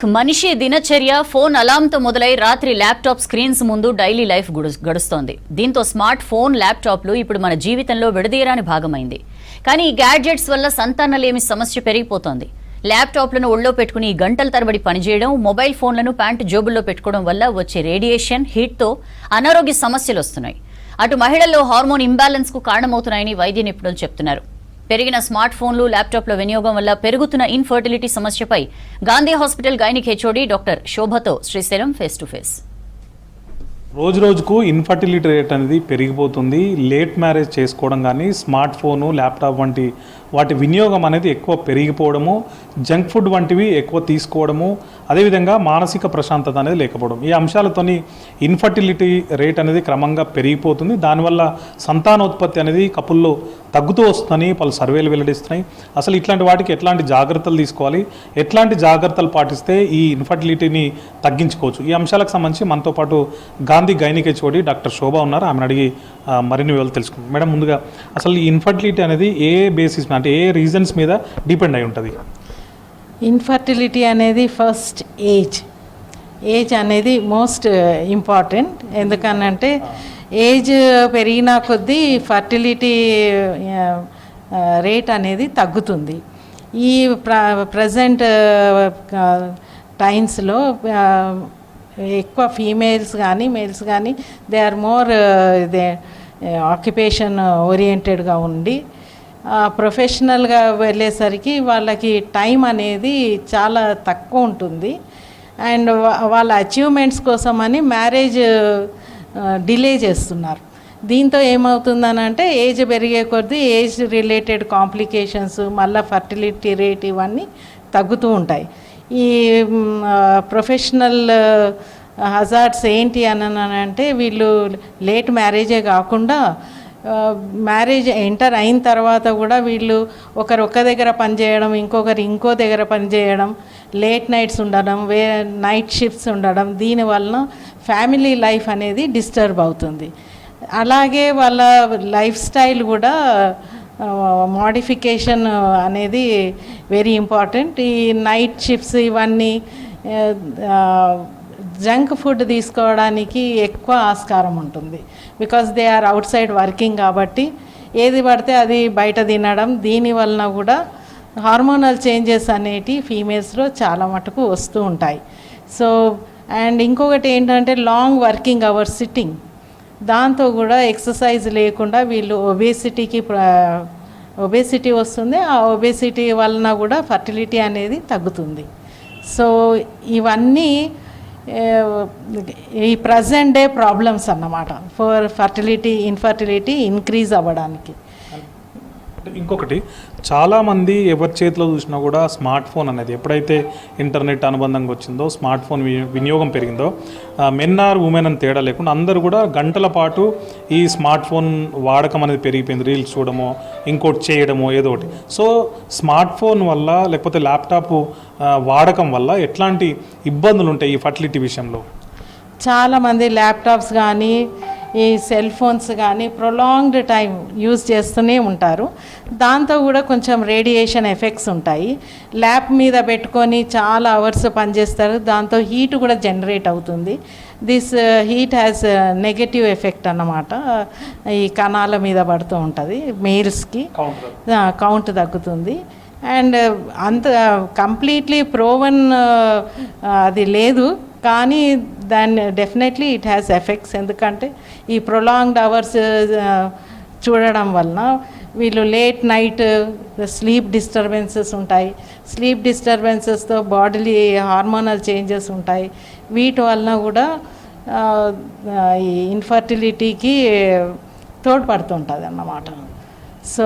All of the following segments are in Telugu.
మనిషి దినచర్య ఫోన్ అలాంతో మొదలై రాత్రి ల్యాప్టాప్ స్క్రీన్స్ ముందు డైలీ లైఫ్ గడుస్తోంది. దీంతో స్మార్ట్ ఫోన్ ల్యాప్టాప్లు ఇప్పుడు మన జీవితంలో విడదీయరాని భాగమైంది. కానీ ఈ గ్యాడ్జెట్స్ వల్ల సంతానలేమి సమస్య పెరిగిపోతోంది. ల్యాప్టాప్లను ఒళ్ళో పెట్టుకుని గంటల తరబడి పనిచేయడం, మొబైల్ ఫోన్లను ప్యాంటు జోబుల్లో పెట్టుకోవడం వల్ల వచ్చే రేడియేషన్, హీట్తో అనారోగ్య సమస్యలు వస్తున్నాయి. అటు మహిళల్లో హార్మోన్ ఇంబ్యాలెన్స్ కు కారణమవుతున్నాయని వైద్య నిపుణులు చెప్తున్నారు. పెరిగిన స్మార్ట్ ఫోన్లు, ల్యాప్టాప్ల వినియోగం వల్ల పెరుగుతున్న ఇన్ఫర్టిలిటీ సమస్యపై Gandhi hospital gynaec HOD doctor శోభతో శ్రీశైలం ఫేస్ టు ఫేస్. రోజు రోజుకు ఇన్ఫర్టిలిటీ రేట్ అనేది పెరిగిపోతుంది. లేట్ మ్యారేజ్ చేసుకోవడం కానీ, స్మార్ట్ ఫోను, ల్యాప్టాప్ వంటి వాటి వినియోగం అనేది ఎక్కువ పెరిగిపోవడము, జంక్ ఫుడ్ వంటివి ఎక్కువ తీసుకోవడము, అదేవిధంగా మానసిక ప్రశాంతత అనేది లేకపోవడం, ఈ అంశాలతోని ఇన్ఫర్టిలిటీ రేట్ అనేది క్రమంగా పెరిగిపోతుంది. దానివల్ల సంతానోత్పత్తి అనేది కపుల్లో తగ్గుతూ వస్తుందని పలు సర్వేలు వెల్లడిస్తున్నాయి. అసలు ఇట్లాంటి వాటికి ఎట్లాంటి జాగ్రత్తలు తీసుకోవాలి, ఎట్లాంటి జాగ్రత్తలు పాటిస్తే ఈ ఇన్ఫర్టిలిటీని తగ్గించుకోవచ్చు, ఈ అంశాలకు సంబంధించి మనతో పాటు గాంధీ గైనిక్ హెచ్ఓడి డాక్టర్ శోభ ఉన్నారు. ఆమెను అడిగి మరిన్ని వివరాలు తెలుసుకుంటాం. మేడం, ముందుగా అసలు ఈ ఇన్ఫర్టిలిటీ అనేది ఏ బేసిస్ అంటే ఏ రీజన్స్ మీద డిపెండ్ అయి ఉంటుంది? ఇన్ఫర్టిలిటీ అనేది ఫస్ట్ ఏజ్ అనేది మోస్ట్ ఇంపార్టెంట్. ఎందుకనంటే ఏజ్ పెరిగిన కొద్దీ ఫర్టిలిటీ రేట్ అనేది తగ్గుతుంది. ఈ ప్రజెంట్ టైమ్స్లో ఎక్కువ ఫీమేల్స్ కానీ మేల్స్ కానీ దే ఆర్ మోర్ ఆక్యుపేషన్ ఓరియంటెడ్గా ఉండి ప్రొఫెషనల్గా వెళ్ళేసరికి వాళ్ళకి టైం అనేది చాలా తక్కువ ఉంటుంది. అండ్ వాళ్ళ అచీవ్మెంట్స్ కోసమని మ్యారేజ్ డిలే చేస్తున్నారు. దీంతో ఏమవుతుందనంటే ఏజ్ పెరిగే కొద్దీ ఏజ్ రిలేటెడ్ కాంప్లికేషన్స్, మళ్ళీ ఫర్టిలిటీ రేట్ ఇవన్నీ తగ్గుతూ ఉంటాయి. ఈ ప్రొఫెషనల్ హజార్డ్స్ ఏంటి అంటే వీళ్ళు లేట్ మ్యారేజే కాకుండా మ్యారేజ్ ఎంటర్ అయిన తర్వాత కూడా వీళ్ళు ఒకరు ఒక్క దగ్గర పనిచేయడం, ఇంకొకరు ఇంకో దగ్గర పనిచేయడం, లేట్ నైట్స్ ఉండడం, నైట్ షిఫ్ట్స్ ఉండడం, దీనివలన ఫ్యామిలీ లైఫ్ అనేది డిస్టర్బ్ అవుతుంది. అలాగే వాళ్ళ లైఫ్ స్టైల్ కూడా మోడిఫికేషన్ అనేది వెరీ ఇంపార్టెంట్. ఈ నైట్ షిఫ్ట్స్ ఇవన్నీ జంక్ ఫుడ్ తీసుకోవడానికి ఎక్కువ ఆస్కారం ఉంటుంది. బికాస్ దే ఆర్ అవుట్ సైడ్ వర్కింగ్ కాబట్టి ఏది పడితే అది బయట తినడం, దీనివలన కూడా హార్మోనల్ చేంజెస్ అనేటి ఫీమేల్స్లో చాలా మటుకు వస్తూ ఉంటాయి. సో అండ్ ఇంకొకటి ఏంటంటే లాంగ్ వర్కింగ్ అవర్స్ సిట్టింగ్, దాంతో కూడా ఎక్సర్సైజ్ లేకుండా వీళ్ళు ఒబేసిటీ వస్తుంది. ఆ ఒబేసిటీ వలన కూడా ఫర్టిలిటీ అనేది తగ్గుతుంది. సో ఇవన్నీ ఈ ప్రజెంట్ డే ప్రాబ్లమ్స్ అన్నమాట ఫర్ ఇన్ఫర్టిలిటీ ఇంక్రీజ్ అవ్వడానికి. ఇంకొకటి, చాలామంది ఎవరి చేతిలో చూసినా కూడా స్మార్ట్ ఫోన్ అనేది ఎప్పుడైతే ఇంటర్నెట్ అనుబంధంగా వచ్చిందో, స్మార్ట్ ఫోన్ వినియోగం పెరిగిందో, మెన్ ఆర్ ఉమెన్ అని తేడా లేకుండా అందరూ కూడా గంటల పాటు ఈ స్మార్ట్ ఫోన్ వాడకం అనేది పెరిగిపోయింది. రీల్స్ చూడడమో, ఇంకోటి చేయడమో, ఏదో ఒకటి. సో స్మార్ట్ ఫోన్ వల్ల లేకపోతే ల్యాప్టాప్ వాడకం వల్ల ఎట్లాంటి ఇబ్బందులు ఉంటాయి ఈ ఫర్టిలిటీ విషయంలో? చాలామంది ల్యాప్టాప్స్ కానీ ఈ సెల్ ఫోన్స్ కానీ ప్రొలాంగ్డ్ టైం యూజ్ చేస్తూనే ఉంటారు. దాంతో కూడా కొంచెం రేడియేషన్ ఎఫెక్ట్స్ ఉంటాయి. ల్యాప్ మీద పెట్టుకొని చాలా అవర్స్ పనిచేస్తారు, దాంతో హీట్ కూడా జనరేట్ అవుతుంది. This heat has negative effect అన్నమాట. ఈ కణాల మీద పడుతూ ఉంటుంది. మేల్స్కి కౌంట్ తగ్గుతుంది. అండ్ అంత కంప్లీట్లీ ప్రోవన్ అది లేదు, కానీ దాన్ని డెఫినెట్లీ ఇట్ హ్యాస్ ఎఫెక్ట్స్. ఎందుకంటే ఈ ప్రొలాంగ్డ్ అవర్స్ చూడడం వలన వీళ్ళు లేట్ నైట్ స్లీప్ డిస్టర్బెన్సెస్ ఉంటాయి. స్లీప్ డిస్టర్బెన్సెస్తో బాడీ హార్మోనల్ చేంజెస్ ఉంటాయి. వీటి వలన కూడా ఈ ఇన్ఫర్టిలిటీకి తోడ్పడుతుంటుంది అన్నమాట. సో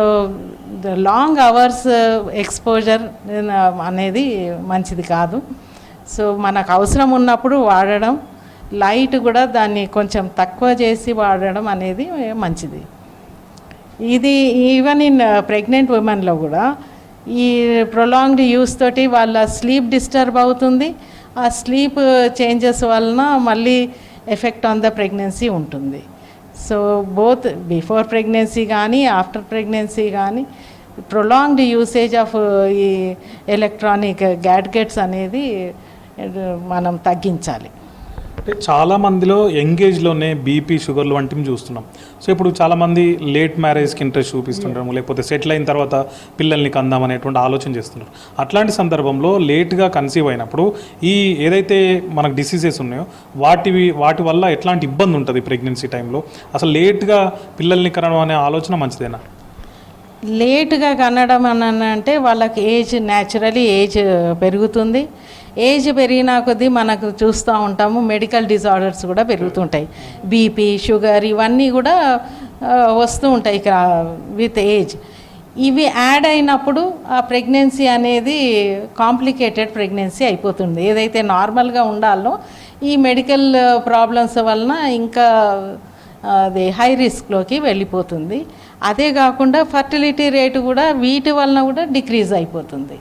లాంగ్ అవర్స్ ఎక్స్పోజర్ అనేది మంచిది కాదు. సో మనకు అవసరం ఉన్నప్పుడు వాడడం, లైట్ కూడా దాన్ని కొంచెం తక్కువ చేసి వాడడం అనేది మంచిది. ఇది ఈవెన్ ఇన్ ప్రెగ్నెంట్ ఉమెన్లో కూడా ఈ ప్రొలాంగ్డ్ యూస్ తోటి వాళ్ళ స్లీప్ డిస్టర్బ్ అవుతుంది. ఆ స్లీప్ చేంజెస్ వలన మళ్ళీ ఎఫెక్ట్ ఆన్ ద ప్రెగ్నెన్సీ ఉంటుంది. సో బోత్ బిఫోర్ ప్రెగ్నెన్సీ కానీ ఆఫ్టర్ ప్రెగ్నెన్సీ కానీ ప్రొలాంగ్డ్ యూసేజ్ ఆఫ్ ఈ ఎలక్ట్రానిక్ గ్యాడ్గెట్స్ అనేది మనం తగ్గించాలి. అంటే చాలా మందిలో యంగేజ్లోనే బీపీ షుగర్లు వంటివి చూస్తున్నాం. సో ఇప్పుడు చాలామంది లేట్ మ్యారేజ్కి ఇంట్రెస్ట్ చూపిస్తుంటారు, లేకపోతే సెటిల్ అయిన తర్వాత పిల్లల్ని కందాం అనేటువంటి ఆలోచన చేస్తున్నారు. అట్లాంటి సందర్భంలో లేట్గా కన్సీవ్ అయినప్పుడు ఈ ఏదైతే మనకు డిసీజెస్ ఉన్నాయో వాటి వల్ల ఎట్లాంటి ఇబ్బంది ఉంటుంది ప్రెగ్నెన్సీ టైంలో? అసలు లేట్గా పిల్లల్ని కనడం అనే ఆలోచన మంచిదేనా? లేటుగా కనడం అని అంటే వాళ్ళకి న్యాచురలీ ఏజ్ పెరుగుతుంది. ఏజ్ పెరిగిన కొద్దీ మనకు చూస్తూ ఉంటాము మెడికల్ డిజార్డర్స్ కూడా పెరుగుతుంటాయి. బీపీ, షుగర్ ఇవన్నీ కూడా వస్తూ ఉంటాయి విత్ ఏజ్. ఇవి యాడ్ అయినప్పుడు ఆ ప్రెగ్నెన్సీ అనేది కాంప్లికేటెడ్ ప్రెగ్నెన్సీ అయిపోతుంది. ఏదైతే నార్మల్గా ఉండాలో ఈ మెడికల్ ప్రాబ్లమ్స్ వలన ఇంకా అది హై రిస్క్లోకి వెళ్ళిపోతుంది. అదే కాకుండా ఫర్టిలిటీ రేటు కూడా వీటి వలన కూడా డిక్రీజ్ అయిపోతుంది.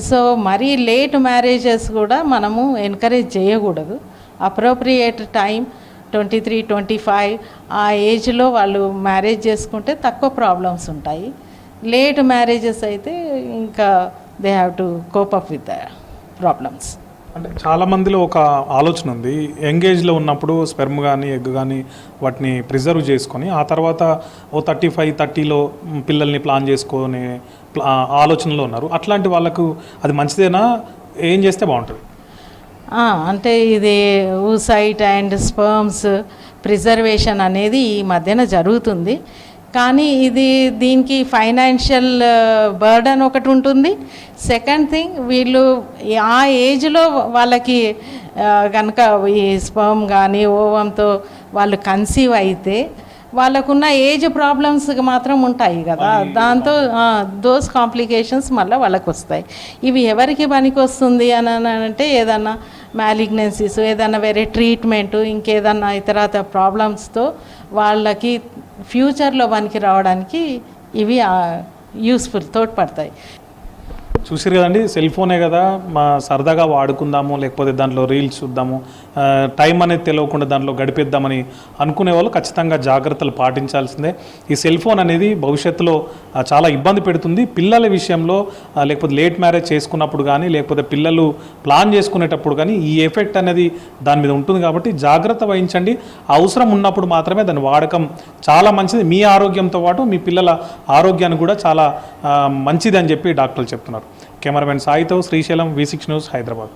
సో మరీ లేట్ మ్యారేజెస్ కూడా మనము ఎంకరేజ్ చేయకూడదు. అప్రోప్రియేట్ టైం 23-25 ఆ ఏజ్లో వాళ్ళు మ్యారేజ్ చేసుకుంటే తక్కువ ప్రాబ్లమ్స్ ఉంటాయి. లేట్ మ్యారేజెస్ అయితే ఇంకా they have to cope up with the problems. అంటే చాలా మందిలో ఒక ఆలోచన ఉంది, ఎంగేజ్లో ఉన్నప్పుడు స్పెర్మ్ కానీ ఎగ్ కానీ వాటిని ప్రిజర్వ్ చేసుకొని ఆ తర్వాత ఓ 35-30లో పిల్లల్ని ప్లాన్ చేసుకొని ఆలోచనలో ఉన్నారు. అట్లాంటి వాళ్ళకు అది మంచిదేనా? ఏం చేస్తే బాగుంటుంది? అంటే ఇది ఊసైట్ అండ్ స్పర్మ్స్ ప్రిజర్వేషన్ అనేది ఈ మధ్యన జరుగుతుంది. కానీ దీనికి ఫైనాన్షియల్ బర్డన్ ఒకటి ఉంటుంది. సెకండ్ థింగ్, వీళ్ళు ఆ ఏజ్లో వాళ్ళకి కనుక ఈ స్పర్మ్ కానీ ఓవంతో వాళ్ళు కన్సీవ్ అయితే వాళ్ళకున్న ఏజ్ ప్రాబ్లమ్స్ మాత్రం ఉంటాయి కదా, దాంతో దోస్ కాంప్లికేషన్స్ మళ్ళీ వాళ్ళకు వస్తాయి. ఇవి ఎవరికి పనికి వస్తుంది అని అంటే ఏదన్నా మ్యాలిగ్నెన్సీస్, ఏదన్నా వేరే ట్రీట్మెంటు, ఇంకేదన్నా ఇతరత ప్రాబ్లమ్స్తో వాళ్ళకి ఫ్యూచర్లో పనికి రావడానికి ఇవి యూస్ఫుల్ తోడ్పడతాయి. చూసారు కదండి, సెల్ ఫోనే కదా మా సరదాగా వాడుకుందాము, లేకపోతే దాంట్లో రీల్స్ చూద్దాము, టైం అనేది తెలియకుండా దాంట్లో గడిపేద్దామని అనుకునే వాళ్ళు ఖచ్చితంగా జాగ్రత్తలు పాటించాల్సిందే. ఈ సెల్ ఫోన్ అనేది భవిష్యత్తులో చాలా ఇబ్బంది పెడుతుంది. పిల్లల విషయంలో లేకపోతే లేట్ మ్యారేజ్ చేసుకున్నప్పుడు కానీ లేకపోతే పిల్లలు ప్లాన్ చేసుకునేటప్పుడు కానీ ఈ ఎఫెక్ట్ అనేది దాని మీద ఉంటుంది. కాబట్టి జాగ్రత్త వహించండి. అవసరం ఉన్నప్పుడు మాత్రమే దాని వాడకం చాలా మంచిది. మీ ఆరోగ్యంతో పాటు మీ పిల్లల ఆరోగ్యాన్ని కూడా చాలా మంచిది అని చెప్పి డాక్టర్లు చెప్తున్నారు. కెమెరామెన్ సాయితో శ్రీశైలం, V6 న్యూస్, హైదరాబాద్.